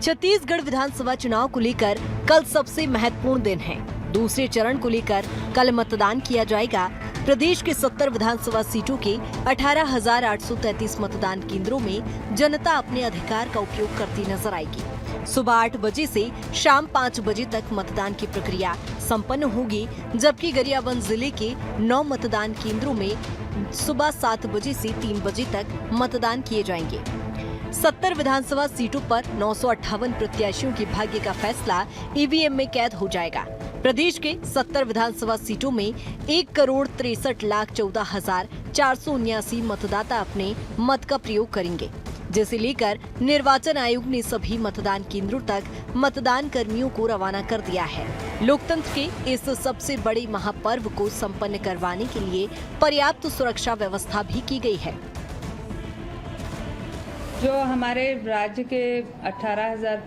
छत्तीसगढ़ विधानसभा चुनाव को लेकर कल सबसे महत्वपूर्ण दिन है। दूसरे चरण को लेकर कल मतदान किया जाएगा। प्रदेश के 70 विधानसभा सीटों के 18,833 मतदान केंद्रों में जनता अपने अधिकार का उपयोग करती नजर आएगी। सुबह 8 बजे से शाम 5 बजे तक मतदान की प्रक्रिया संपन्न होगी, जबकि गरियाबंद जिले के 9 मतदान केंद्रों में सुबह 7 बजे से 3 बजे तक मतदान किए जाएंगे। 70 विधानसभा सीटों पर 958 प्रत्याशियों के भाग्य का फैसला ईवीएम में कैद हो जाएगा। प्रदेश के 70 विधानसभा सीटों में 1,63,14,479 मतदाता अपने मत का प्रयोग करेंगे, जिसे लेकर निर्वाचन आयोग ने सभी मतदान केंद्रों तक मतदान कर्मियों को रवाना कर दिया है। लोकतंत्र के इस सबसे बड़े महापर्व को संपन्न करवाने के लिए पर्याप्त सुरक्षा व्यवस्था भी की गई है। जो हमारे राज्य के 18,000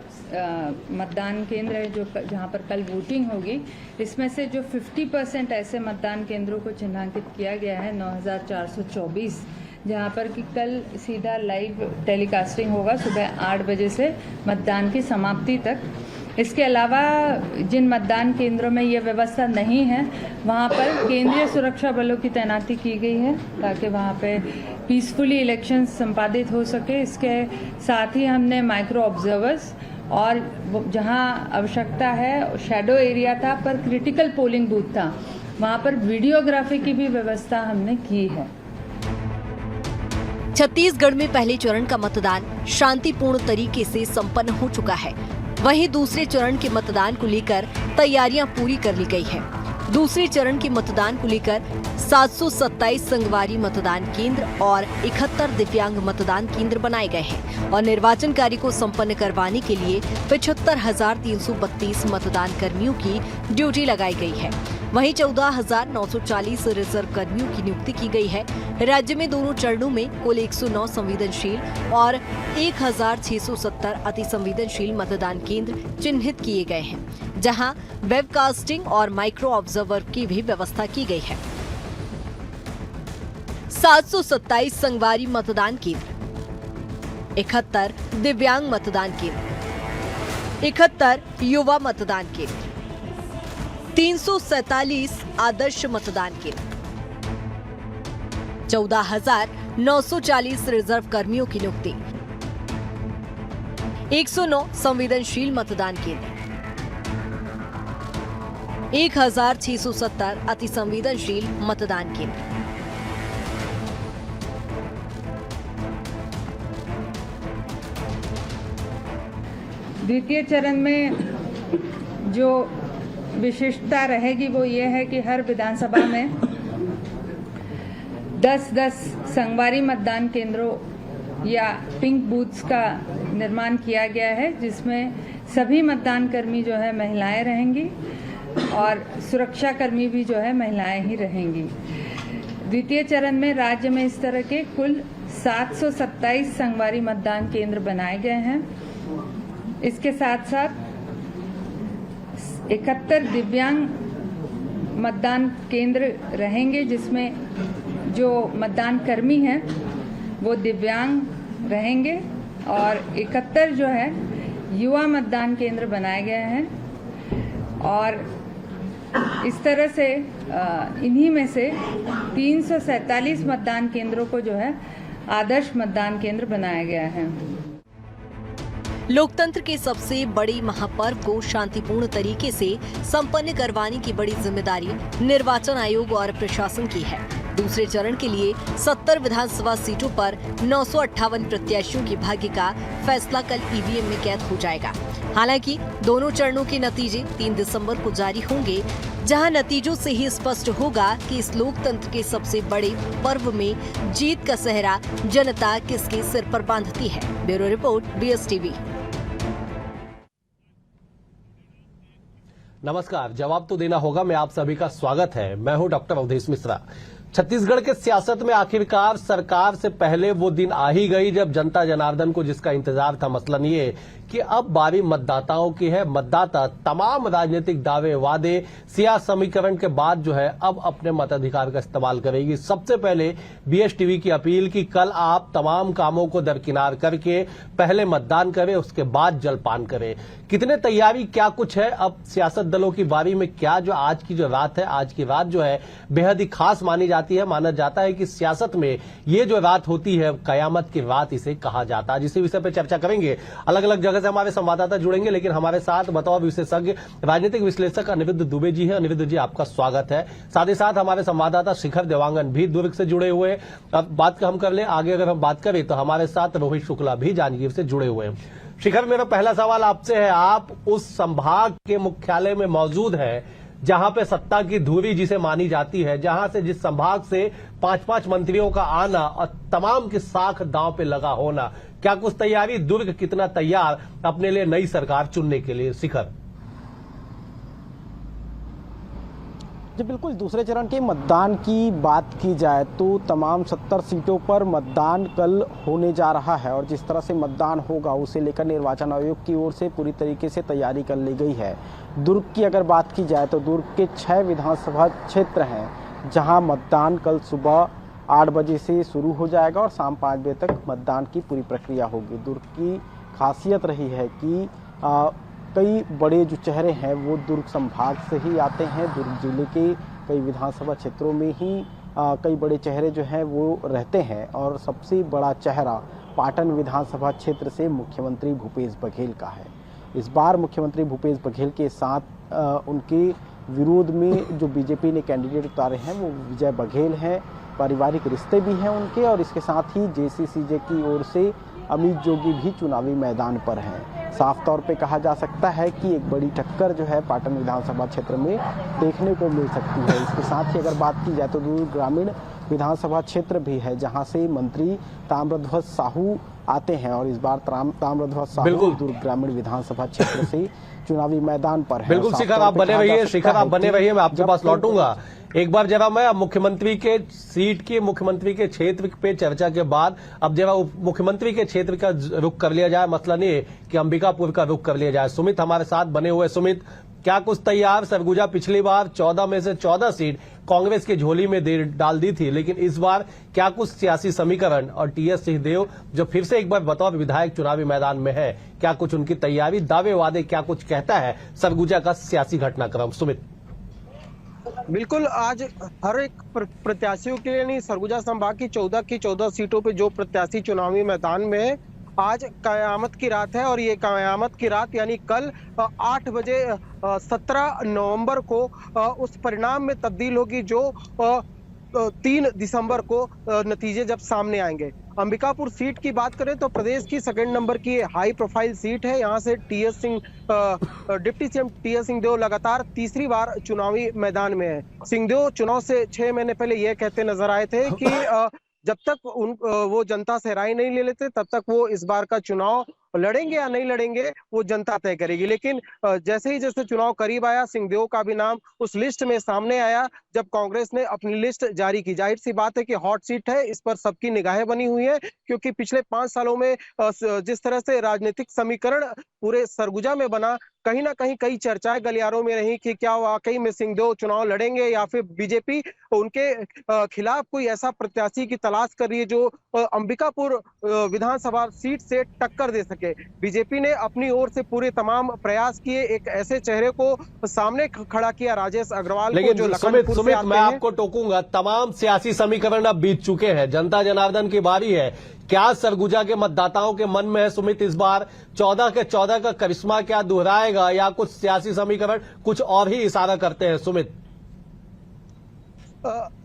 मतदान केंद्र है जहाँ पर कल वोटिंग होगी, इसमें से जो 50% ऐसे मतदान केंद्रों को चिन्हांकित किया गया है 9,424, जहाँ पर कि कल सीधा लाइव टेलीकास्टिंग होगा सुबह 8 बजे से मतदान की समाप्ति तक। इसके अलावा जिन मतदान केंद्रों में ये व्यवस्था नहीं है, वहाँ पर केंद्रीय सुरक्षा बलों की तैनाती की गई है ताकि वहाँ पे पीसफुली इलेक्शन संपादित हो सके। इसके साथ ही हमने माइक्रो ऑब्जर्वर्स और जहाँ आवश्यकता है शैडो एरिया था पर क्रिटिकल पोलिंग बूथ था, वहाँ पर वीडियोग्राफी की भी व्यवस्था हमने की है। छत्तीसगढ़ में पहले चरण का मतदान शांतिपूर्ण तरीके से संपन्न हो चुका है। वहीं दूसरे चरण के मतदान को लेकर तैयारियां पूरी कर ली गई है। दूसरे चरण के मतदान को लेकर 727 संगवारी मतदान केंद्र और 71 दिव्यांग मतदान केंद्र बनाए गए हैं और निर्वाचन कार्य को संपन्न करवाने के लिए 75,332 मतदान कर्मियों की ड्यूटी लगाई गई है। वहीं 14,940 रिजर्व कर्मियों की नियुक्ति की गई है। राज्य में दोनों चरणों में कुल 109 संवेदनशील और 1,670 अति संवेदनशील मतदान केंद्र चिन्हित किए गए हैं, जहां वेबकास्टिंग और माइक्रो ऑब्जर्वर की भी व्यवस्था की गई है। 727 संगवारी मतदान केंद्र, 71 दिव्यांग मतदान केंद्र, 71 युवा मतदान केंद्र, 347 आदर्श मतदान केंद्र, 14,940 रिजर्व कर्मियों की नियुक्ति, 109 संवेदनशील मतदान केंद्र, 1,670 अति संवेदनशील मतदान केंद्र। द्वितीय चरण में जो विशिष्टता रहेगी वो ये है कि हर विधानसभा में 10-10 संगवारी मतदान केंद्रों या पिंक बूथ्स का निर्माण किया गया है, जिसमें सभी मतदान कर्मी जो है महिलाएं रहेंगी और सुरक्षा कर्मी भी जो है महिलाएं ही रहेंगी। द्वितीय चरण में राज्य में इस तरह के कुल 727 संगवारी मतदान केंद्र बनाए गए हैं। इसके साथ साथ 71 दिव्यांग मतदान केंद्र रहेंगे, जिसमें जो मतदान कर्मी हैं वो दिव्यांग रहेंगे और 71 जो है युवा मतदान केंद्र बनाए गए हैं। और इस तरह से इन्हीं में से 347 मतदान केंद्रों को जो है आदर्श मतदान केंद्र बनाया गया है। लोकतंत्र के सबसे बड़े महापर्व को शांतिपूर्ण तरीके से संपन्न करवाने की बड़ी जिम्मेदारी निर्वाचन आयोग और प्रशासन की है। दूसरे चरण के लिए 70 विधानसभा सीटों पर 958 प्रत्याशियों के भाग्य का फैसला कल ईवीएम में कैद हो जाएगा। हालांकि दोनों चरणों के नतीजे 3 दिसंबर को जारी होंगे, जहां नतीजों से ही स्पष्ट होगा कि इस लोकतंत्र के सबसे बड़े पर्व में जीत का सेहरा जनता किसके सिर पर बांधती है। Bureau report, BSTV। नमस्कार, जवाब तो देना होगा में आप सभी का स्वागत है। मैं हूं डॉक्टर अवधेश मिश्रा। छत्तीसगढ़ के सियासत में आखिरकार सरकार से पहले वो दिन आ ही गई जब जनता जनार्दन को जिसका इंतजार था, मसलन ये कि अब बारी मतदाताओं की है। मतदाता तमाम राजनीतिक दावे वादे सियासी समीकरण के बाद जो है अब अपने मताधिकार का इस्तेमाल करेगी। सबसे पहले बीएसटीवी की अपील कि कल आप तमाम कामों को दरकिनार करके पहले मतदान करें, उसके बाद जलपान करें। कितने तैयारी क्या कुछ है, अब सियासत दलों की बारी में क्या जो आज की जो रात है, आज की रात जो है बेहद ही खास मानी जाती है। माना जाता है कि सियासत में ये जो रात होती है कयामत की रात इसे कहा जाता है। इसी विषय पर चर्चा करेंगे, अलग अलग जगह से हमारे संवाददाता जुड़ेंगे, लेकिन हमारे साथ बतौर विशेषज्ञ राजनीतिक विश्लेषक अनिरुद्ध दुबे जी है। अनिरुद्ध जी, आपका स्वागत है। साथ ही साथ हमारे संवाददाता शिखर देवांगन भी दुर्ग से जुड़े हुए। अब बात हम कर ले आगे, अगर हम बात करें तो हमारे साथ रोहित शुक्ला भी जांजगीर से जुड़े हुए हैं। शिखर, मेरा पहला सवाल आपसे है, आप उस संभाग के मुख्यालय में मौजूद हैं जहां पे सत्ता की धुरी जिसे मानी जाती है, जहां से जिस संभाग से 5-5 मंत्रियों का आना और तमाम की साख दांव पे लगा होना, क्या कुछ तैयारी? दुर्ग कितना तैयार अपने लिए नई सरकार चुनने के लिए? शिखर जी बिल्कुल, दूसरे चरण के मतदान की बात की जाए तो तमाम 70 सीटों पर मतदान कल होने जा रहा है और जिस तरह से मतदान होगा उसे लेकर निर्वाचन आयोग की ओर से पूरी तरीके से तैयारी कर ली गई है। दुर्ग की अगर बात की जाए तो दुर्ग के 6 विधानसभा क्षेत्र हैं जहां मतदान कल सुबह 8 बजे से शुरू हो जाएगा और शाम 5 बजे तक मतदान की पूरी प्रक्रिया होगी। दुर्ग की खासियत रही है कि कई बड़े जो चेहरे हैं वो दुर्ग संभाग से ही आते हैं। दुर्ग जिले के कई विधानसभा क्षेत्रों में ही कई बड़े चेहरे जो हैं वो रहते हैं और सबसे बड़ा चेहरा पाटन विधानसभा क्षेत्र से मुख्यमंत्री भूपेश बघेल का है। इस बार मुख्यमंत्री भूपेश बघेल के साथ उनके विरोध में जो बीजेपी ने कैंडिडेट उतारे हैं वो विजय बघेल हैं। पारिवारिक रिश्ते भी हैं उनके और इसके साथ ही जेसीसीजे की ओर से अमित जोगी भी चुनावी मैदान पर हैं। साफ तौर पे कहा जा सकता है कि एक बड़ी टक्कर जो है पाटन विधानसभा क्षेत्र में देखने को मिल सकती है। इसके साथ ही अगर बात की जाए तो दुर्ग ग्रामीण विधानसभा क्षेत्र भी है जहां से मंत्री ताम्रध्वज साहू आते हैं और इस बार ताम्रध्वज साहू दुर्ग ग्रामीण विधानसभा क्षेत्र से चुनावी मैदान पर है। बिल्कुल शिखर, आप बने रहिए। शिखर, आप बने रहिए, मैं आपके पास लौटूंगा। एक बार जरा मैं मुख्यमंत्री के सीट की, मुख्यमंत्री के क्षेत्र पे चर्चा के बाद अब जरा मुख्यमंत्री के क्षेत्र का रुख कर लिया जाए। मसला नहीं है कि अंबिकापुर का रुख कर लिया जाए। सुमित हमारे साथ बने हुए। सुमित, क्या कुछ तैयार? सरगुजा पिछली बार 14 में से 14 सीट कांग्रेस की झोली में डाल दी थी, लेकिन इस बार क्या कुछ सियासी समीकरण और टीएस सिंहदेव जो फिर से एक बार बतौर विधायक चुनावी मैदान में है, क्या कुछ उनकी तैयारी, दावे वादे क्या कुछ कहता है सरगुजा का सियासी घटनाक्रम? सुमित बिल्कुल, आज हर एक प्रत्याशियों के लिए नहीं, सरगुजा संभाग की 14 सीटों पे जो प्रत्याशी चुनावी मैदान में है, आज कयामत की रात है और ये कयामत की रात यानी कल 8 बजे 17 नवंबर को उस परिणाम में तब्दील होगी जो 3 दिसंबर को नतीजे जब सामने आएंगे। अंबिकापुर सीट की बात करें तो प्रदेश की 2nd नंबर की हाई प्रोफाइल सीट है। यहाँ से डिप्टी सीएम टीएस सिंहदेव लगातार तीसरी बार चुनावी मैदान में है। सिंहदेव चुनाव से 6 महीने पहले ये कहते नजर आए थे कि जब तक वो जनता से राय नहीं ले लेते तब तक वो इस बार का चुनाव लड़ेंगे या नहीं लड़ेंगे वो जनता तय करेगी। लेकिन जैसे ही चुनाव करीब आया, सिंहदेव का भी नाम उस लिस्ट में सामने आया जब कांग्रेस ने अपनी लिस्ट जारी की। जाहिर सी बात है कि हॉट सीट है, इस पर सबकी निगाहें बनी हुई है क्योंकि पिछले 5 सालों में जिस तरह से राजनीतिक समीकरण पूरे सरगुजा में बना, कहीं ना कहीं कई चर्चाएं गलियारों में रही कि क्या वाकई में सिंहदेव चुनाव लड़ेंगे या फिर बीजेपी उनके खिलाफ कोई ऐसा प्रत्याशी की तलाश कर रही है जो अंबिकापुर विधानसभा सीट से टक्कर दे सके। बीजेपी ने अपनी ओर से पूरे तमाम प्रयास किए, एक ऐसे चेहरे को सामने खड़ा किया, राजेश अग्रवाल को, जो लखनपुर से आते हैं। मैं आपको टोकूंगा, तमाम सियासी समीकरण अब बीत चुके हैं, जनता जनार्दन की बारी है। क्या सरगुजा के मतदाताओं के मन में है सुमित, इस बार 14 के 14 का करिश्मा क्या दोहराएगा या कुछ सियासी समीकरण कुछ और ही इशारा करते हैं? सुमित,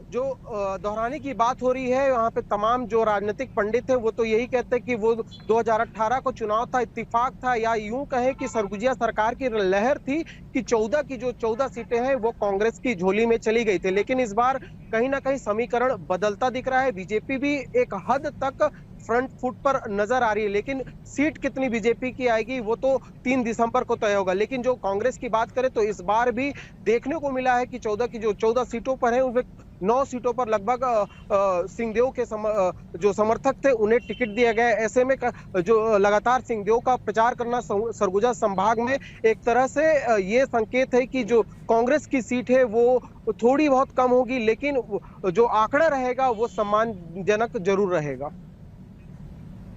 जो दोहराने की बात हो रही है, वहां पे तमाम जो राजनीतिक पंडित है वो तो यही कहते हैं कि वो 2018 को चुनाव था, इत्तेफाक था, या यूं कहें कि सरगुजिया सरकार की लहर थी कि 14 सीटें हैं वो कांग्रेस की झोली में चली गई थी। लेकिन इस बार कहीं ना कहीं समीकरण बदलता दिख रहा है। बीजेपी भी एक हद तक फ्रंट फुट पर नजर आ रही है, लेकिन सीट कितनी बीजेपी की आएगी वो तो 3 दिसंबर को तय होगा। लेकिन जो कांग्रेस की बात करें तो इस बार भी देखने को मिला है कि 14 सीटों पर है, 9 सीटों पर लगभग सिंहदेव के जो समर्थक थे उन्हें टिकट दिया गया। ऐसे में जो लगातार सिंहदेव का प्रचार करना सरगुजा संभाग में एक तरह से ये संकेत है कि जो कांग्रेस की सीट है वो थोड़ी बहुत कम होगी, लेकिन जो आंकड़ा रहेगा वो सम्मानजनक जरूर रहेगा।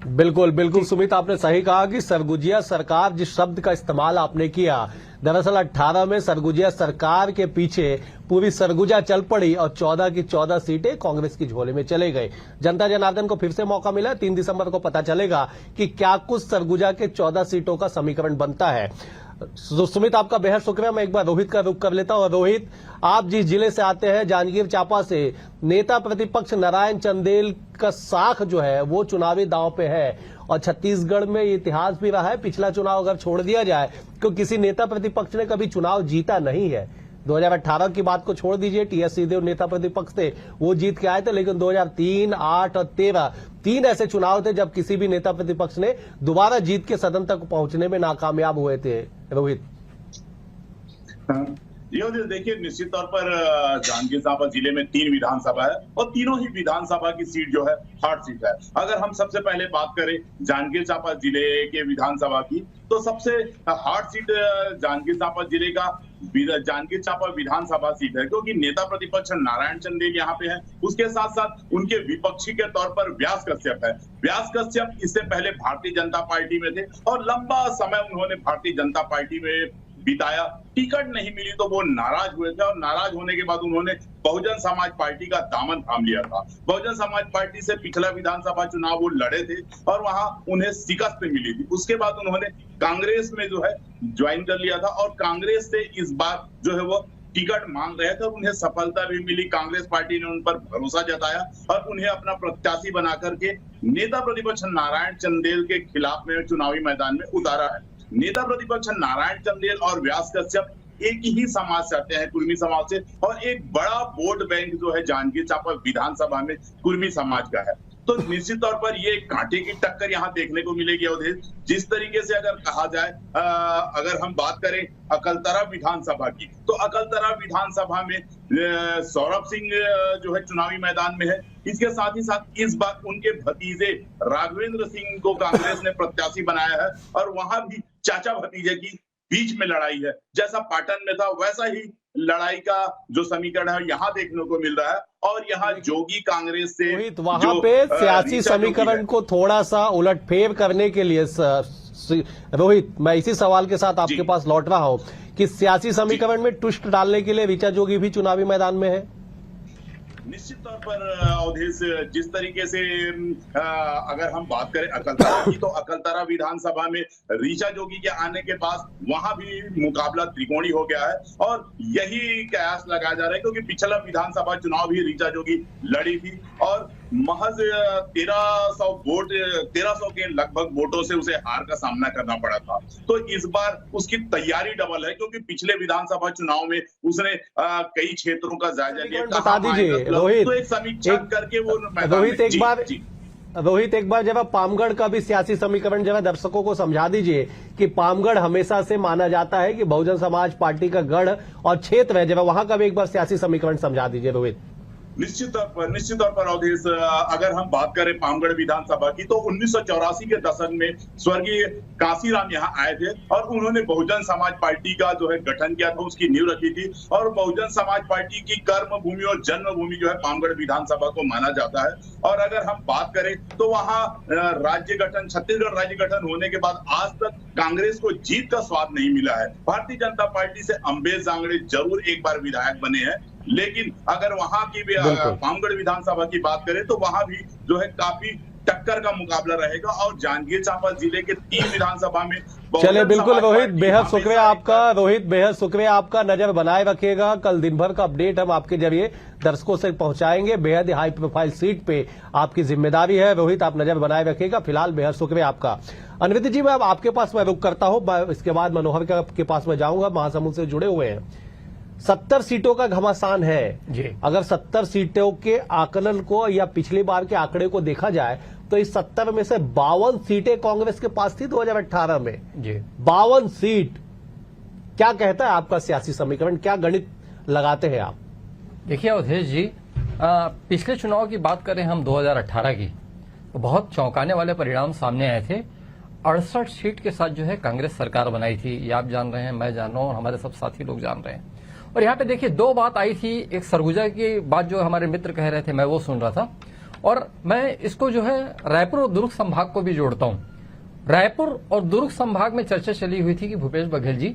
बिल्कुल बिल्कुल सुमित, आपने सही कहा कि सरगुजिया सरकार, जिस शब्द का इस्तेमाल आपने किया, दरअसल 18 में सरगुजिया सरकार के पीछे पूरी सरगुजा चल पड़ी और 14 की 14 सीटें कांग्रेस की झोले में चले गई। जनता जनार्दन को फिर से मौका मिला। 3 दिसंबर को पता चलेगा कि क्या कुछ सरगुजा के 14 सीटों का समीकरण बनता है। सुमित, आपका बेहद शुक्रिया। मैं एक बार रोहित का रुख कर लेता हूं। रोहित, आप जिस जिले से आते हैं, जांजगीर चांपा से, नेता प्रतिपक्ष नारायण चंदेल का साख जो है वो चुनावी दांव पे है और छत्तीसगढ़ में इतिहास भी रहा है। पिछला चुनाव अगर छोड़ दिया जाए तो किसी नेता प्रतिपक्ष ने कभी चुनाव जीता नहीं है। 2018 की बात को छोड़ दीजिए, टीएस सिंहदेव नेता प्रतिपक्ष थे, वो जीत के आए थे, लेकिन 2003, 8 और 13 तीन ऐसे चुनाव थे जब किसी भी नेता प्रतिपक्ष ने दोबारा जीत के सदन तक पहुंचने में नाकामयाब हुए थे। रोहित, ये देखिए, निश्चित तौर पर जांजगीर चांपा जिले में 3 विधानसभा है और तीनों ही विधानसभा की सीट जो है हार्ड सीट है। अगर हम सबसे पहले बात करें जांजगीर चांपा जिले के विधानसभा की, तो सबसे हार्ड सीट जांजगीर चांपा जिले का जांजगीर चांपा विधानसभा सीट है, क्योंकि नेता प्रतिपक्ष नारायण चंदेल यहाँ पे है। उसके साथ साथ उनके विपक्षी के तौर पर व्यास कश्यप है। व्यास कश्यप इससे पहले भारतीय जनता पार्टी में थे और लंबा समय उन्होंने भारतीय जनता पार्टी में बिताया। टिकट नहीं मिली तो वो नाराज हुए थे और नाराज होने के बाद उन्होंने बहुजन समाज पार्टी का दामन थाम लिया था। बहुजन समाज पार्टी से पिछला विधानसभा चुनाव वो लड़े थे और वहां उन्हें शिकस्त मिली थी। उसके बाद उन्होंने कांग्रेस में जो है ज्वाइन कर लिया था और कांग्रेस से इस बार जो है वो टिकट मांग रहे थे और उन्हें सफलता भी मिली। कांग्रेस पार्टी ने उन पर भरोसा जताया और उन्हें अपना प्रत्याशी बना करके नेता प्रतिपक्ष नारायण चंदेल के खिलाफ में चुनावी मैदान में उतारा है। नेता प्रतिपक्ष नारायण चंदेल और व्यास कश्यप एक ही समाज से आते हैं, कुर्मी समाज से, और एक बड़ा वोट बैंक जो है जांजगीर चांपा विधानसभा में कुर्मी समाज का है। तो निश्चित तौर पर ये कांटे की टक्कर यहाँ देखने को मिलेगी अवधेश। जिस तरीके से अगर कहा जाए, अगर हम बात करें अकलतरा विधानसभा की, तो अकलतरा विधानसभा में सौरभ सिंह जो है चुनावी मैदान में है। इसके साथ ही साथ इस बार उनके भतीजे राघवेंद्र सिंह को कांग्रेस ने प्रत्याशी बनाया है और वहां भी चाचा भतीजे की बीच में लड़ाई है। जैसा पाटन में था वैसा ही लड़ाई का जो समीकरण है यहाँ देखने को मिल रहा है। और यहाँ जोगी कांग्रेस से रोहित, वहां पे सियासी समीकरण को थोड़ा सा उलटफेर करने के लिए रोहित, मैं इसी सवाल के साथ आपके पास लौट रहा हूं कि सियासी समीकरण में ट्विस्ट डालने के लिए ऋचा जोगी भी चुनावी मैदान में है। निश्चित तौर पर अवधेश, जिस तरीके से अगर हम बात करें अकलतरा की, तो अकलतरा विधानसभा में ऋचा जोगी के आने के बाद वहां भी मुकाबला त्रिकोणी हो गया है और यही कयास लगाया जा रहा है, क्योंकि पिछला विधानसभा चुनाव भी ऋचा जोगी लड़ी थी और महज 1300 के लगभग वोटों से उसे हार का सामना करना पड़ा था। तो इस बार उसकी तैयारी डबल है, क्योंकि पिछले विधानसभा चुनाव में उसने कई क्षेत्रों का जायजा लिया। बता दीजिए रोहित, तो एक समीक्षा करके वो रोहित एक बार जब पामगढ़ का भी सियासी समीकरण जब दर्शकों को समझा दीजिए कि पामगढ़ हमेशा से माना जाता है कि बहुजन समाज पार्टी का गढ़ और क्षेत्र है, जब वहां का भी एक बार सियासी समीकरण समझा दीजिए रोहित। निश्चित तौर पर अवधेश, अगर हम बात करें पामगढ़ विधानसभा की, तो 1984 के दशक में स्वर्गीय कांसीराम यहाँ आए थे और उन्होंने बहुजन समाज पार्टी का जो है गठन किया था, उसकी नींव रखी थी। और बहुजन समाज पार्टी की कर्म भूमि और जन्मभूमि जो है पामगढ़ विधानसभा को माना जाता है। और अगर हम बात करें तो वहाँ राज्य गठन, छत्तीसगढ़ राज्य गठन होने के बाद आज तक कांग्रेस को जीत का स्वाद नहीं मिला है। भारतीय जनता पार्टी से अम्बेश जांगड़े जरूर एक बार विधायक बने हैं, लेकिन अगर वहां की भी पामगढ़ विधानसभा की बात करें तो वहां भी जो है काफी टक्कर का मुकाबला रहेगा। और जांजगीर चांपा जिले के 3 विधानसभा में चले, बिल्कुल रोहित, बेहद शुक्रिया आपका। रोहित, बेहद शुक्रिया आपका। नजर बनाए रखिएगा, कल दिन भर का अपडेट हम आपके जरिए दर्शकों से पहुंचाएंगे। बेहद हाई प्रोफाइल सीट पे आपकी जिम्मेदारी है रोहित, आप नजर बनाए रखिएगा। फिलहाल बेहद शुक्रिया आपका। अनवित जी, मैं अब आपके पास मैं रुक करता हूं, इसके बाद मनोहर के पास मैं जाऊंगा, महासमुंद से जुड़े हुए हैं। 70 सीटों का घमासान है जी। अगर 70 सीटों के आकलन को या पिछली बार के आंकड़े को देखा जाए तो इस 70 में से 52 सीटें कांग्रेस के पास थी 2018 में जी। 52 सीट। क्या कहता है आपका सियासी समीकरण, क्या गणित लगाते हैं आप? देखिए अवधेश जी, पिछले चुनाव की बात करें हम 2018 की, तो बहुत चौंकाने वाले परिणाम सामने आए थे। 68 सीट के साथ जो है कांग्रेस सरकार बनाई थी, ये आप जान रहे हैं, मैं जान रहा हूं और हमारे सब साथी लोग जान रहे हैं। और यहाँ पे देखिए दो बात आई थी, एक सरगुजा की बात जो हमारे मित्र कह रहे थे, मैं वो सुन रहा था, और मैं इसको जो है रायपुर और दुर्ग संभाग को भी जोड़ता हूं। रायपुर और दुर्ग संभाग में चर्चा चली हुई थी कि भूपेश बघेल जी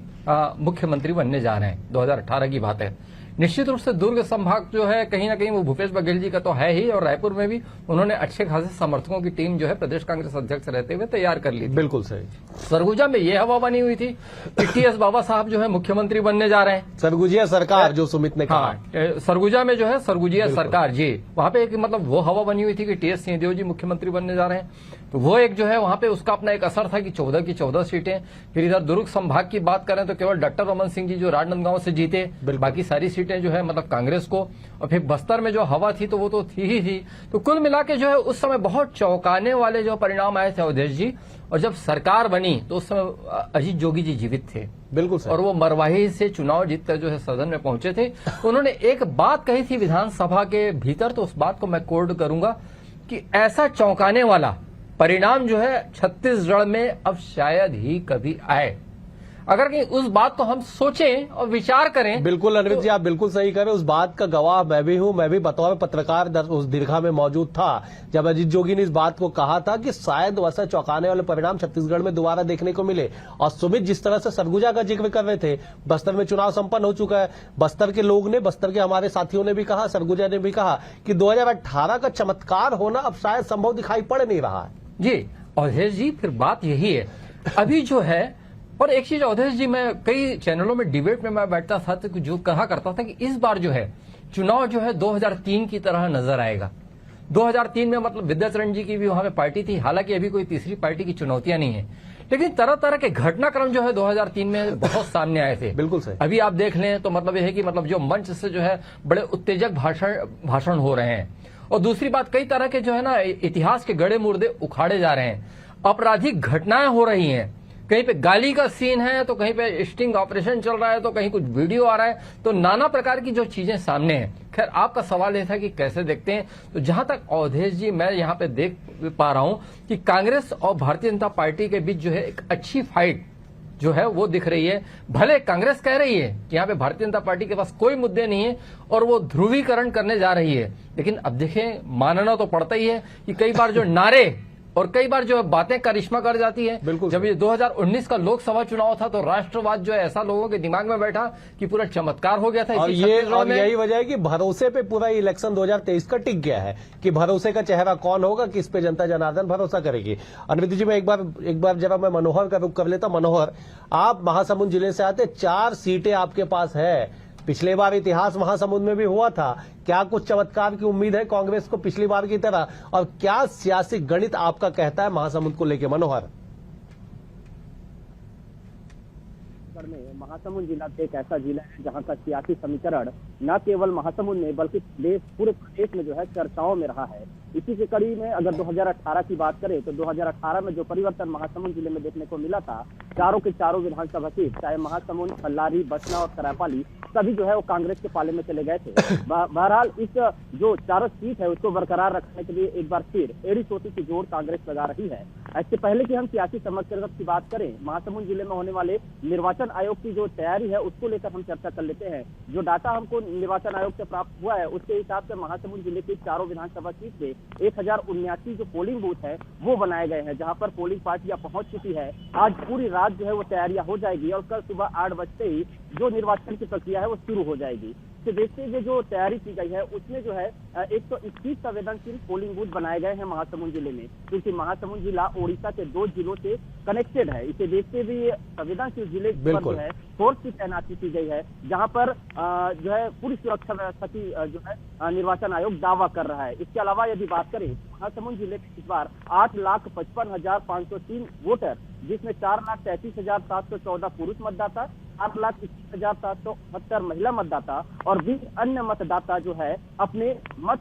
मुख्यमंत्री बनने जा रहे हैं, 2018 की बात है। निश्चित रूप से दुर्ग संभाग जो है कहीं ना कहीं वो भूपेश बघेल जी का तो है ही, और रायपुर में भी उन्होंने अच्छे खासे समर्थकों की टीम जो है प्रदेश कांग्रेस अध्यक्ष रहते हुए तैयार कर ली। बिल्कुल सही। सरगुजा में ये हवा बनी हुई थी कि टीएस बाबा साहब जो है मुख्यमंत्री बनने जा रहे हैं, सरगुजिया सरकार जो सुमित ने कहा। हाँ, सरगुजा में जो है सरगुजिया सरकार जी, वहां पे एक मतलब वो हवा बनी हुई थी कि टीएस सिंहदेव जी मुख्यमंत्री बनने जा रहे हैं, तो वो एक जो है वहां पे उसका अपना एक असर था कि 14 की 14 सीटें। फिर इधर दुर्ग संभाग की बात करें तो केवल डॉक्टर रमन सिंह जी जो राजनांदगांव से जीते, बाकी सारी सीटें जो है मतलब कांग्रेस को। और फिर बस्तर में जो हवा थी तो वो तो थी ही थी। तो कुल मिला के जो है उस समय बहुत चौंकाने वाले जो परिणाम आए थे अवधेश जी, और जब सरकार बनी तो उस समय अजीत जोगी जी जीवित थे, बिल्कुल, और वो मरवाही से चुनाव जीतकर जो है सदन में पहुंचे थे। उन्होंने एक बात कही थी विधानसभा के भीतर, तो उस बात को मैं कोड करूंगा कि ऐसा चौंकाने वाला परिणाम जो है छत्तीसगढ़ में अब शायद ही कभी आए। अगर कहीं उस बात को हम सोचें और विचार करें। बिल्कुल अरविंद जी, आप बिल्कुल सही करें। उस बात का गवाह मैं भी हूं। मैं भी बतौर पत्रकार उस दीर्घा में मौजूद था जब अजीत जोगी ने इस बात को कहा था कि शायद वैसा चौंकाने वाले परिणाम छत्तीसगढ़ में दोबारा देखने को मिले। और सुमित जिस तरह से सरगुजा का जिक्र कर रहे थे, बस्तर में चुनाव संपन्न हो चुका है। बस्तर के लोग ने, बस्तर के हमारे साथियों ने भी कहा, सरगुजा ने भी कहा कि 2018 का चमत्कार होना अब शायद संभव दिखाई पड़ नहीं रहा है। जी अवधेश जी, फिर बात यही है अभी जो है। और एक चीज अवधेश जी, मैं कई चैनलों में डिबेट में मैं बैठता था तो जो कहा करता था कि इस बार जो है चुनाव जो है 2003 की तरह नजर आएगा। 2003 में मतलब विद्याचरण जी की भी वहां पे पार्टी थी, हालांकि अभी कोई तीसरी पार्टी की चुनौतियां नहीं है, लेकिन तरह तरह के घटनाक्रम जो है 2003 में बहुत सामने आए थे। बिल्कुल सही। अभी आप देख लें तो मतलब यह है कि मतलब जो मंच से जो है बड़े उत्तेजक भाषण हो रहे हैं, और दूसरी बात कई तरह के जो है ना इतिहास के गड़े मुर्दे उखाड़े जा रहे हैं, आपराधिक घटनाएं हो रही हैं, कहीं पे गाली का सीन है तो कहीं पे स्टिंग ऑपरेशन चल रहा है तो कहीं कुछ वीडियो आ रहा है, तो नाना प्रकार की जो चीजें सामने हैं। खैर आपका सवाल यह था कि कैसे देखते हैं, तो जहां तक अवधेश जी मैं यहां पे देख पा रहा हूं कि कांग्रेस और भारतीय जनता पार्टी के बीच जो है एक अच्छी फाइट जो है वो दिख रही है। भले कांग्रेस कह रही है कि यहाँ पे भारतीय जनता पार्टी के पास कोई मुद्दे नहीं है और वो ध्रुवीकरण करने जा रही है, लेकिन अब देखें मानना तो पड़ता ही है कि कई बार जो नारे और कई बार जो है बातें करिश्मा कर जाती है। जब ये 2019 का लोकसभा चुनाव था तो राष्ट्रवाद जो है ऐसा लोगों के दिमाग में बैठा कि पूरा चमत्कार हो गया था। और यही वजह है कि भरोसे पे पूरा इलेक्शन 2023 का टिक गया है कि भरोसे का चेहरा कौन होगा, किस पे जनता जनार्दन भरोसा करेगी। अनवित जी, मैं एक बार जरा मैं मनोहर का रुख कर लेता। मनोहर, आप महासमुंद जिले से आते, 4 सीटें आपके पास है। पिछले बार इतिहास महासमुंद में भी हुआ था, क्या कुछ चमत्कार की उम्मीद है कांग्रेस को पिछली बार की तरह, और क्या सियासी गणित आपका कहता है महासमुंद को लेकर? मनोहर, महासमुंद जिला एक ऐसा जिला है जहां का सियासी समीकरण न केवल महासमुंद में बल्कि पूरे प्रदेश में जो है चर्चाओं में रहा है। इसी के कड़ी में अगर 2018 की बात करें तो 2018 में जो परिवर्तन महासमुंद जिले में देखने को मिला था, चारों के चारों विधानसभा सीट, चाहे महासमुंद, कल्लारी, बसना और सरायपाली, सभी जो है वो कांग्रेस के पाले में चले गए थे। बहरहाल इस जो चारों सीट है उसको बरकरार रखने के लिए एक बार फिर एड़ी चोटी की जोड़ कांग्रेस लगा रही है। इससे पहले कि हम सियासी समीकरण की बात करें, महासमुंद जिले में होने वाले निर्वाचन आयोग की जो तैयारी है उसको लेकर हम चर्चा कर लेते हैं। जो डाटा हमको निर्वाचन आयोग से प्राप्त हुआ है उसके हिसाब से महासमुंद जिले की चारों विधानसभा सीट से 1079 जो पोलिंग बूथ है वो बनाए गए हैं, जहां पर पोलिंग पार्टियां पहुंच चुकी है। आज पूरी रात जो है वो तैयारियां हो जाएगी और कल सुबह 8 बजते ही जो निर्वाचन की प्रक्रिया है वो शुरू हो जाएगी। से देखते हुए जो तैयारी की गई है उसमें जो है 121 संवेदनशील पोलिंग बूथ बनाए गए हैं महासमुंद जिले में, क्योंकि महासमुंद जिला ओडिशा के 2 जिलों से कनेक्टेड है। इसे देखते हुए संवेदनशील जिले पर जो है फोर्स की तैनाती की गई है, जहां पर जो है पूरी सुरक्षा व्यवस्था की जो है निर्वाचन आयोग दावा कर रहा है। इसके अलावा यदि बात करें महासमुंद जिले में इस बार 8,55,503 वोटर, जिसमें 4,33,714 पुरुष मतदाता, 7,21,778 महिला मतदाता और 20 अन्य मतदाता जो है अपने मत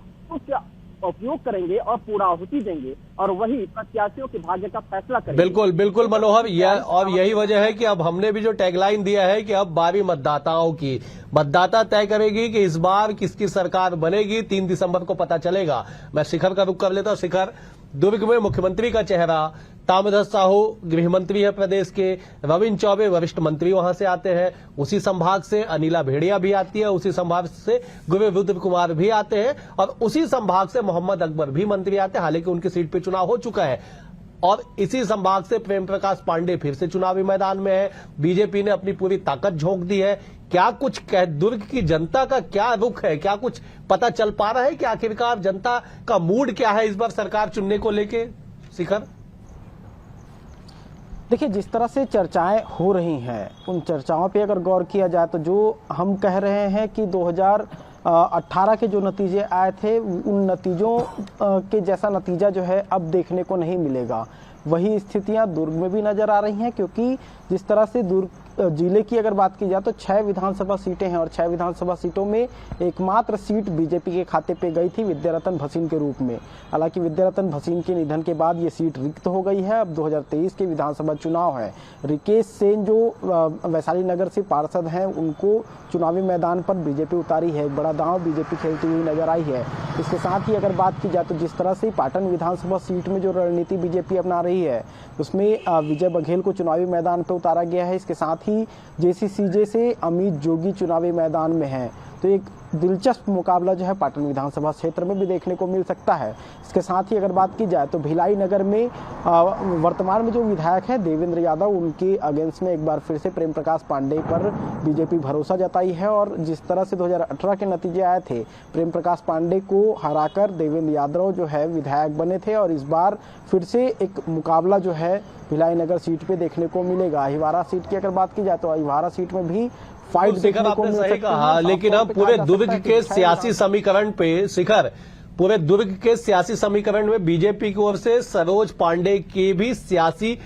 उपयोग करेंगे और पूरा आहुति देंगे और वही प्रत्याशियों के भाग्य का फैसला करेंगे। बिल्कुल बिल्कुल मनोहर, और यही वजह है कि अब हमने भी जो टैगलाइन दिया है कि अब बारी मतदाताओं की, मतदाता तय करेगी कि इस बार किसकी सरकार बनेगी। 3 दिसंबर को पता चलेगा। मैं शिखर का रुख कर लेता हूं। शिखर, दुर्ग में मुख्यमंत्री का चेहरा, ताम्रध्वज साहू गृह मंत्री है प्रदेश के, रविंद्र चौबे वरिष्ठ मंत्री वहां से आते हैं, उसी संभाग से अनिला भेड़िया भी आती है, उसी संभाग से गुरु रुद्र कुमार भी आते हैं और उसी संभाग से मोहम्मद अकबर भी मंत्री आते हैं। हालांकि उनकी सीट पे चुनाव हो चुका है और इसी संभाग से प्रेम प्रकाश पांडे फिर से चुनावी मैदान में है। बीजेपी ने अपनी पूरी ताकत झोंक दी है। क्या कुछ दुर्ग की जनता का क्या रुख है, क्या कुछ पता चल पा रहा है कि आखिरकार जनता का मूड क्या है इस बार सरकार चुनने को लेके? शिखर, देखिए, जिस तरह से चर्चाएं हो रही हैं उन चर्चाओं पे अगर गौर किया जाए तो जो हम कह रहे हैं कि 2018 के जो नतीजे आए थे उन नतीजों के जैसा नतीजा जो है अब देखने को नहीं मिलेगा। वही स्थितियां दुर्ग में भी नजर आ रही हैं, क्योंकि जिस तरह से दुर्ग जिले की अगर बात की जाए तो 6 विधानसभा सीटें हैं और 6 विधानसभा सीटों में एकमात्र सीट बीजेपी के खाते पे गई थी विद्यारतन भसीन के रूप में। हालांकि विद्यारतन भसीन के निधन के बाद ये सीट रिक्त हो गई है। अब 2023 के विधानसभा चुनाव है। रिकेश सेन जो वैशाली नगर से पार्षद हैं उनको चुनावी मैदान पर बीजेपी उतारी है। एक बड़ा दांव बीजेपी खेलती हुई नजर आई है। इसके साथ ही अगर बात की जाए तो जिस तरह से पाटन विधानसभा सीट में जो रणनीति बीजेपी अपना रही है उसमें विजय बघेल को चुनावी मैदान पर उतारा गया है। इसके साथ ही जेसीसीजे से अमित जोगी चुनावी मैदान में हैं। तो एक दिलचस्प मुकाबला जो है पाटन विधानसभा क्षेत्र में भी देखने को मिल सकता है। इसके साथ ही अगर बात की जाए तो भिलाई नगर में वर्तमान में जो विधायक हैं देवेंद्र यादव, उनके अगेंस्ट में एक बार फिर से प्रेम प्रकाश पांडे पर बीजेपी भरोसा जताई है और जिस तरह से 2018 के नतीजे आए थे, प्रेम प्रकाश पांडे को हराकर देवेंद्र यादव जो है विधायक बने थे और इस बार फिर से एक मुकाबला जो है भिलाई नगर सीट पे देखने को मिलेगा। अहिवारा सीट की अगर बात की जाए तो अहिवारा सीट में भी फाइट देखने को मिल सकती है। लेकिन अब पूरे दुर्ग के सियासी समीकरण पे शिखर, पूरे दुर्ग के सियासी समीकरण में बीजेपी की ओर से सरोज पांडे की भी सियासी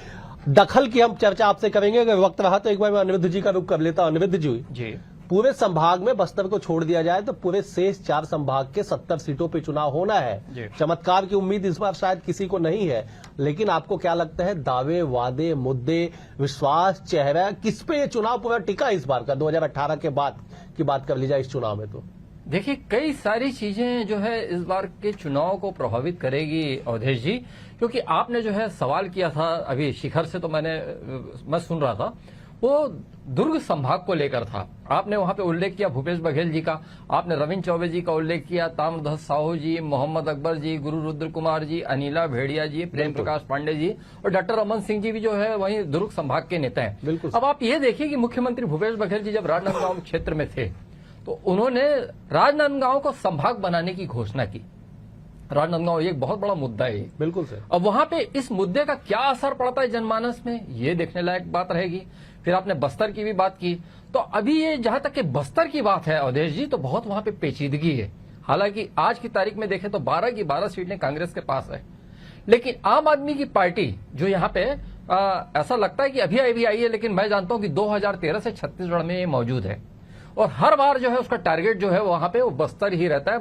दखल की हम चर्चा आपसे करेंगे। अगर वक्त रहा तो एक बार मैं अनिरुद्ध जी का रुख कर लेता हूं। अनिरुद्ध जी, पूरे संभाग में बस्तर को छोड़ दिया जाए तो पूरे शेष 4 संभाग के 70 सीटों पे चुनाव होना है। चमत्कार की उम्मीद इस बार शायद किसी को नहीं है, लेकिन आपको क्या लगता है दावे, वादे, मुद्दे, विश्वास, चेहरा, किस पे ये चुनाव पूरा टिका इस बार का? 2018 के बाद की बात कर ली जाए इस चुनाव में तो देखिए कई सारी चीजें जो है इस बार के चुनाव को प्रभावित करेगी अवधेश जी, क्योंकि आपने जो है सवाल किया था अभी शिखर से, तो मैं सुन रहा था, वो दुर्ग संभाग को लेकर था। आपने वहां पे उल्लेख किया भूपेश बघेल जी का, आपने रविंद्र चौबे जी का उल्लेख किया, ताम्रध्वज साहू जी, मोहम्मद अकबर जी, गुरु रुद्र कुमार जी, अनिला भेड़िया जी, प्रेम प्रकाश पांडे जी और डॉक्टर रमन सिंह जी भी जो है वहीं दुर्ग संभाग के नेता हैं। अब आप ये देखिए कि मुख्यमंत्री भूपेश बघेल जी जब राजनांदगांव क्षेत्र में थे तो उन्होंने राजनांदगांव को संभाग बनाने की घोषणा की। राजनांदगांव एक बहुत बड़ा मुद्दा है। बिल्कुल सर। अब वहां पे इस मुद्दे का क्या असर पड़ता है जनमानस में, ये देखने लायक बात रहेगी। फिर आपने बस्तर की भी बात की, तो अभी ये जहां तक कि बस्तर की बात है अवधेश जी, तो बहुत वहां पे पेचीदगी है। हालांकि आज की तारीख में देखें तो 12 की 12 सीटें कांग्रेस के पास है, लेकिन आम आदमी की पार्टी जो यहाँ पे ऐसा लगता है कि अभी आई है, लेकिन मैं जानता हूं कि 2013 से छत्तीसगढ़ में ये मौजूद है और हर बार जो है उसका टारगेट जो है वहां पे वो बस्तर ही रहता है,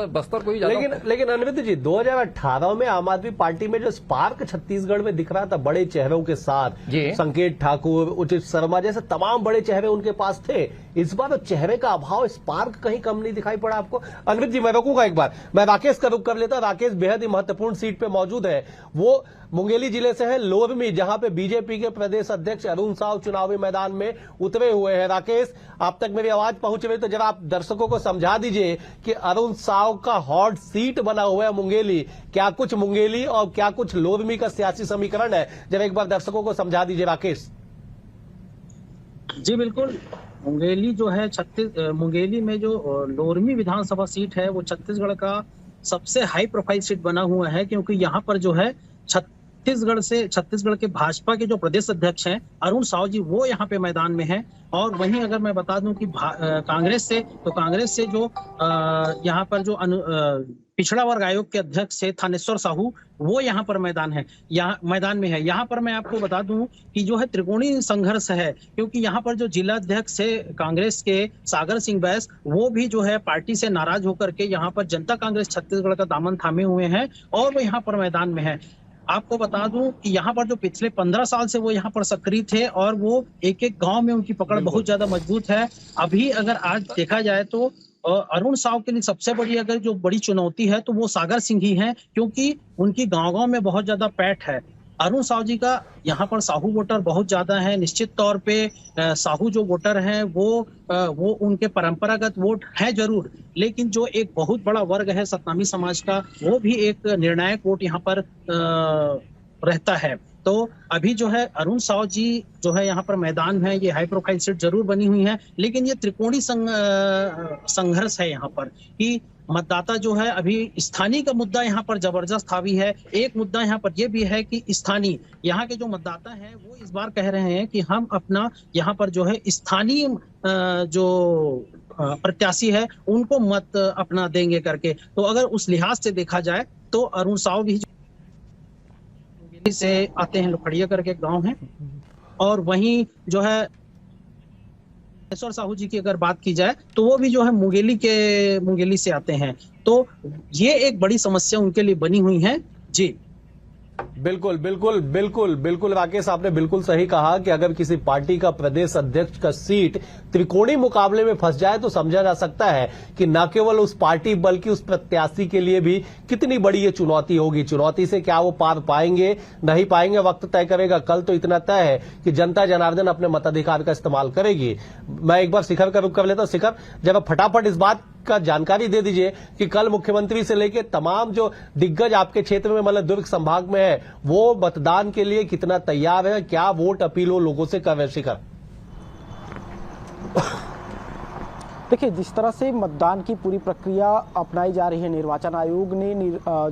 बस्तर को ही जाता। लेकिन अनिरुद्ध जी 2018 में आम आदमी पार्टी में जो स्पार्क छत्तीसगढ़ में दिख रहा था बड़े चेहरों के साथ, संकेत ठाकुर, उचित शर्मा जैसे तमाम बड़े चेहरे उनके पास थे, इस बार तो चेहरे का अभाव, स्पार्क कहीं कम नहीं दिखाई पड़ा आपको? अनिरुद्ध जी मैं रोकूंगा एक बार, मैं राकेश का रुख कर लेता। राकेश बेहद ही महत्वपूर्ण सीट पे मौजूद है, वो मुंगेली जिले से है, लोरमी, जहां पे बीजेपी के प्रदेश अध्यक्ष अरुण साव चुनावी मैदान में उतरे हुए हैं। राकेश, आप तक मेरी आवाज पहुंच रही तो जरा आप दर्शकों को समझा दीजिए कि अरुण साव का हॉट सीट बना हुआ है मुंगेली, क्या कुछ मुंगेली और क्या कुछ लोरमी का सियासी समीकरण है, जरा एक बार दर्शकों को समझा दीजिए राकेश। जी बिल्कुल, मुंगेली जो है मुंगेली में जो लोरमी विधानसभा सीट है वो छत्तीसगढ़ का सबसे हाई प्रोफाइल सीट बना हुआ है, क्योंकि यहाँ पर जो है छत्तीसगढ़ के भाजपा के जो प्रदेश अध्यक्ष हैं अरुण साव जी, वो यहाँ पे मैदान में हैं। और वहीं अगर मैं बता दूं कि कांग्रेस से जो यहाँ पर जो पिछड़ा वर्ग आयोग के अध्यक्ष से थानेश्वर साहू, वो यहाँ पर मैदान में है। यहाँ पर मैं आपको बता दूं कि जो है त्रिकोणीय संघर्ष है, क्योंकि यहाँ पर जो जिला अध्यक्ष है कांग्रेस के सागर सिंह बैस, वो भी जो है पार्टी से नाराज होकर के यहाँ पर जनता कांग्रेस छत्तीसगढ़ का दामन थामे हुए हैं और वो यहाँ पर मैदान में है। आपको बता दूं कि यहाँ पर जो पिछले 15 साल से वो यहाँ पर सक्रिय थे और वो एक एक गांव में उनकी पकड़ बहुत ज्यादा मजबूत है। अभी अगर आज देखा जाए तो अरुण साव के लिए सबसे बड़ी अगर जो बड़ी चुनौती है तो वो सागर सिंह ही हैं, क्योंकि उनकी गांव-गांव में बहुत ज्यादा पैठ है। अरुण साव जी का यहाँ पर साहू वोटर बहुत ज्यादा है। निश्चित तौर पे साहू जो वोटर हैं वो उनके परंपरागत वोट है जरूर, लेकिन जो एक बहुत बड़ा वर्ग है सतनामी समाज का, वो भी एक निर्णायक वोट यहाँ पर रहता है। तो अभी जो है अरुण साव जी जो है यहाँ पर मैदान है, ये हाई प्रोफाइल सीट जरूर बनी हुई है, लेकिन ये त्रिकोणीय संघर्ष है यहाँ पर कि मतदाता जो है अभी स्थानीय का मुद्दा यहाँ पर जबरदस्त हावी है। एक मुद्दा यहाँ पर ये भी है कि स्थानीय यहाँ के जो मतदाता हैं वो इस बार कह रहे हैं कि हम अपना यहाँ पर जो है स्थानीय जो प्रत्याशी है उनको मत अपना देंगे करके। तो अगर उस लिहाज से देखा जाए तो अरुण साव भी से आते हैं, लोखड़िया करके गांव है, और वहीं जो है थानेश्वर साहू जी की अगर बात की जाए तो वो भी जो है मुंगेली से आते हैं। तो ये एक बड़ी समस्या उनके लिए बनी हुई है। जी बिल्कुल बिल्कुल बिल्कुल बिल्कुल राकेश, आपने बिल्कुल सही कहा कि अगर किसी पार्टी का प्रदेश अध्यक्ष का सीट त्रिकोणीय मुकाबले में फंस जाए तो समझा जा सकता है कि न केवल उस पार्टी बल्कि उस प्रत्याशी के लिए भी कितनी बड़ी ये चुनौती होगी। चुनौती से क्या वो पार पाएंगे नहीं पाएंगे वक्त तय करेगा। कल तो इतना तय है कि जनता जनार्दन अपने मताधिकार का इस्तेमाल करेगी। मैं एक बार शिखर का रुख कर लेता हूं। शिखर, जब फटाफट इस बात का जानकारी दे दीजिए कि कल मुख्यमंत्री से लेकर तमाम जो दिग्गज आपके क्षेत्र में मतलब दुर्ग संभाग में है वो मतदान के लिए कितना तैयार है, क्या वोट अपील वो लोगों से कर रहे हैं? शिखर, देखिए, जिस तरह से मतदान की पूरी प्रक्रिया अपनाई जा रही है, निर्वाचन आयोग ने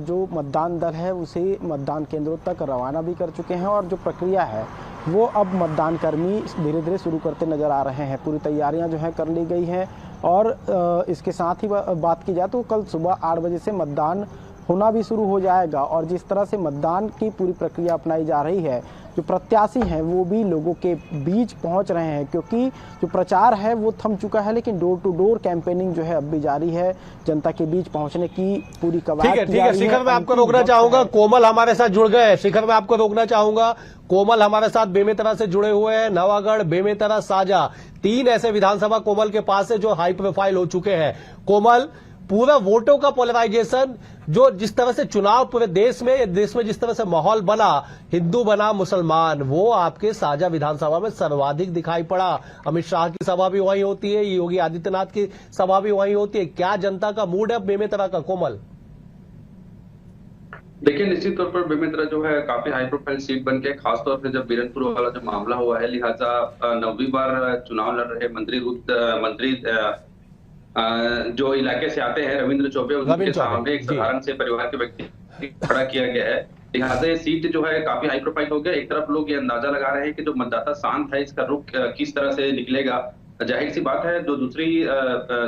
जो मतदान दल है उसे मतदान केंद्रों तक रवाना भी कर चुके हैं और जो प्रक्रिया है वो अब मतदान कर्मी धीरे धीरे शुरू करते नजर आ रहे हैं। पूरी तैयारियां जो है कर ली गई हैं और इसके साथ ही बात की जाए तो कल सुबह 8 बजे से मतदान होना भी शुरू हो जाएगा। और जिस तरह से मतदान की पूरी प्रक्रिया अपनाई जा रही है, जो प्रत्याशी हैं वो भी लोगों के बीच पहुंच रहे हैं, क्योंकि जो प्रचार है वो थम चुका है, लेकिन डोर टू डोर कैंपेनिंग जो है अब भी जारी है। जनता के बीच पहुंचने की पूरी कवायद ठीक है। शिखर, मैं आपको रोकना चाहूंगा, कोमल हमारे साथ जुड़ गए हैं। शिखर, मैं आपको रोकना चाहूंगा, कोमल हमारे साथ बेमेतरा से जुड़े हुए हैं। नवागढ़, बेमेतरा, साजा, 3 ऐसे विधानसभा कोमल के पास है जो हाई प्रोफाइल हो चुके हैं। कोमल, पूरा वोटों का पोलराइजेशन जो जिस तरह से चुनाव पूरे देश में जिस तरह से माहौल बना, हिंदू बना मुसलमान, वो आपके साजा विधानसभा में सर्वाधिक दिखाई पड़ा। अमित शाह की सभा भी वहीं होती है, योगी आदित्यनाथ की सभा भी वहीं होती है। क्या जनता का मूड है बेमेतरा का? कोमल, देखिए, निश्चित तौर पर बेमेतरा जो है काफी हाई प्रोफाइल सीट बन के, खासतौर पर जब बीरनपुर वाला जो मामला हुआ है, लिहाजा 9वीं बार चुनाव लड़ रहे मंत्री जो इलाके से आते हैं रविंद्र चौबे, उनके सामने एक साधारण से परिवार के व्यक्ति खड़ा किया गया है। लिहाजा ये सीट जो है काफी हाई प्रोफाइल हो गया। एक तरफ लोग ये अंदाजा लगा रहे हैं कि जो मतदाता शांत है इसका रुख किस तरह से निकलेगा। जाहिर सी बात है, जो दूसरी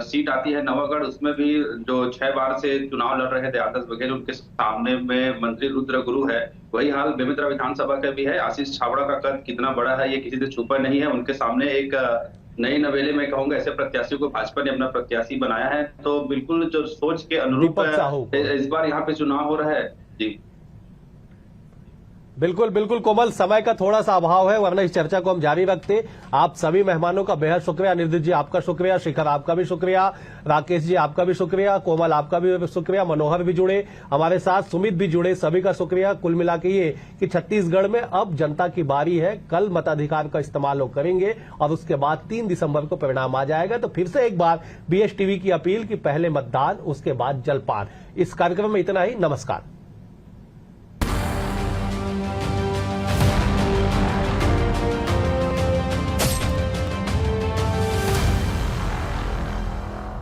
सीट आती है नवागढ़, उसमें भी जो 6 बार से चुनाव लड़ रहे थे आदर्श बघेल, उनके सामने में मंत्री रुद्र गुरु है। वही हाल बेमेतरा विधानसभा का भी है। आशीष छाबड़ा का कद कितना बड़ा है ये किसी से छुपा नहीं है। उनके सामने एक नई नवेले में कहूंगा ऐसे प्रत्याशियों को भाजपा ने अपना प्रत्याशी बनाया है। तो बिल्कुल जो सोच के अनुरूप इस बार यहाँ पे चुनाव हो रहा है। जी बिल्कुल बिल्कुल कोमल, समय का थोड़ा सा अभाव है, वरना इस चर्चा को हम जारी रखते। आप सभी मेहमानों का बेहद शुक्रिया। निर्दित जी आपका शुक्रिया, शिखर आपका भी शुक्रिया, राकेश जी आपका भी शुक्रिया, कोमल आपका भी शुक्रिया, मनोहर भी जुड़े हमारे साथ, सुमित भी जुड़े, सभी का शुक्रिया। कुल मिला के ये कि छत्तीसगढ़ में अब जनता की बारी है। कल मताधिकार का इस्तेमाल लोग करेंगे और उसके बाद 3 दिसंबर को परिणाम आ जाएगा। तो फिर से एक बार BS टीवी की अपील कि पहले मतदान, उसके बाद जलपान। इस कार्यक्रम में इतना ही। नमस्कार।